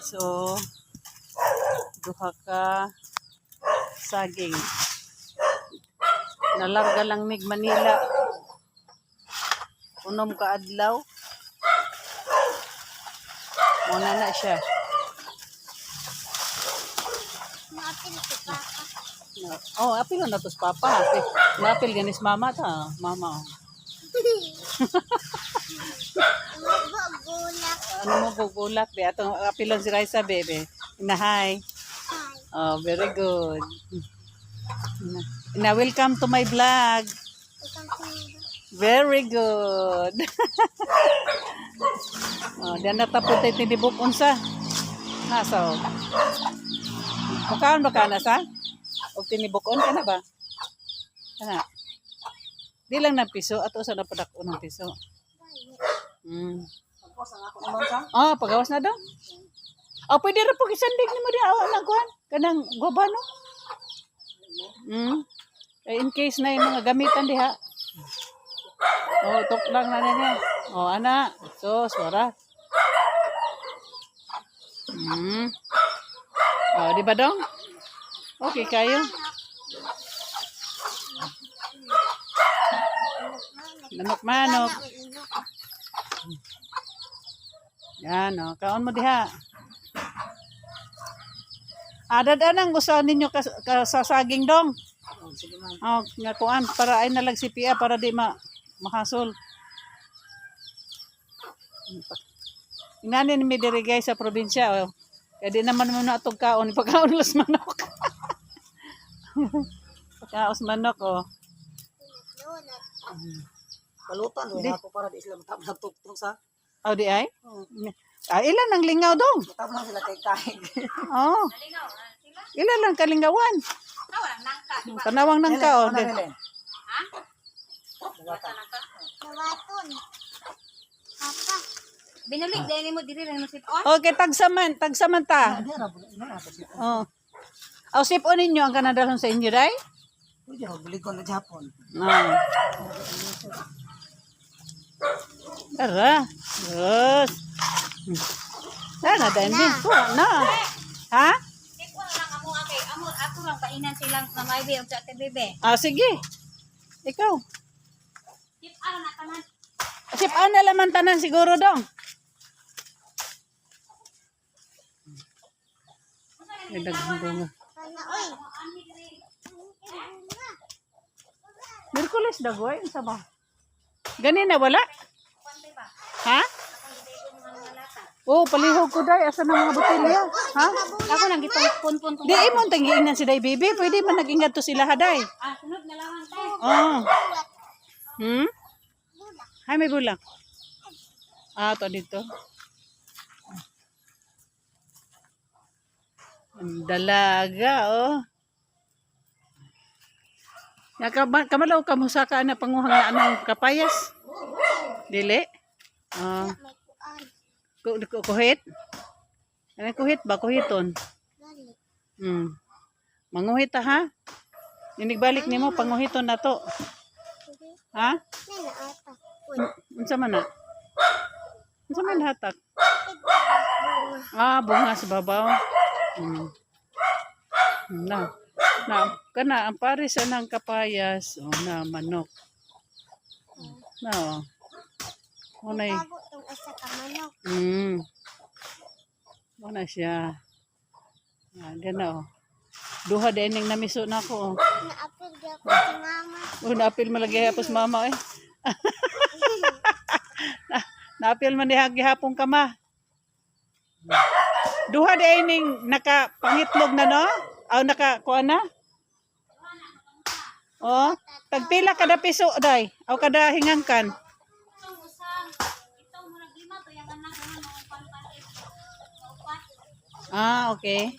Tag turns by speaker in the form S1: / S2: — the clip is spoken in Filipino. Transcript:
S1: So, duha ka saging. Nalarga lang mig Manila. Unom ka adlaw. Muna na siya.
S2: Maapil ko papa.
S1: Oh, apil na tos papa. Napil ganis mama ta. Mama.
S2: Gulak.
S1: Ano mo gugulak di atong apilon si Raisa bebe. Inahay. Oh, very good. Na welcome to my vlog. Very good. Oh, diyan natapos tayo tinibok unsa. Ha, so. Mukaan ba ka na sa? O tinibokon ka na ba? Kana. Di lang ng piso ato sa napadakon ng piso. Oh, pagawas na daw. Oh, pwede ra pag isandig nimo di awa na kuan kanang gobano. In case na yung mga gamitan diha. Oh, tok lang na niya. Oh, ana. So, swara. Oh, di ba dong? Okay kayo. Manok-manok. Yan, oh. Kaon mo diha. Adad-anang usahan ninyo sa saging dong. Oh, nga kuan para ay nalag si Pia para di mahasol. Inanin mi diri guys sa probinsya. Oh. Kaya di naman mo na itong kaon. Pagkaon los manok. Pagkaos manok, oh.
S3: Kalutan, doon ako para di sila matablang sa...
S1: Oh, di ay? Ilan ang lingaw dong?
S3: Matablang sila kay kahit.
S1: Oh. Ilan lang kalingawan? Tanawang nangka, oh.
S2: Nawaton. Papa.
S4: Binulig dahil mo diri lang sit on.
S1: Okay, tagsaman ta. Oh. Oh, sip-on ninyo ang kanadalon sa inyo, day?
S3: Pwede ako, bulikon na Japon.
S1: Ah. Tara. Yes. Sana din din. Na. Ha?
S4: Tipo lang amo akay amo ato lang painan silang na may bi og sa bebe.
S1: Ah, sige. Ikaw.
S4: Tip ara na tanan.
S1: Sip-on na laman tanan siguro dong. Ay, daghang bunga.
S2: Oy.
S1: Merkulis dagoy, sa ba? Gani na wala? Ha? Oh, palihog ko day asa na mga botelya. Ha?
S4: Ako nang gitong pun-pun ko.
S1: Di imong tangiinan si day baby, pwede man nag-ingat to sila haday.
S4: Ah, sunod na lang tayo.
S1: Oh. Hay may bulak. Ah, to dito. Ang dalaga, oh. Ya kamalaw kamusa ka na panguhang na anong kapayas. Dili? Ah. Kuhit? Ano kuhit ba? Kuhiton? Manguhit ha? Ninigbalik nimo panguhiton na to. Ha? Unsa man na? Unsa man hatak? Ah, bunga sa babaw. Kana ang pares ng kapayas, oh, na manok. Na, oh. Unay. Muna siya. Yan na, oh. Duha din yung namiso na ako, oh.
S2: Naapil gyapon si mama.
S1: Oh, naapil malagi hapos mama, eh. Naapil man dihagi hapong kama. Duha din yung nakapangitlog na, no? O, nakakuha na? Oh, tagpila kada piso, day. O, kada hingangkan. Ah, okay.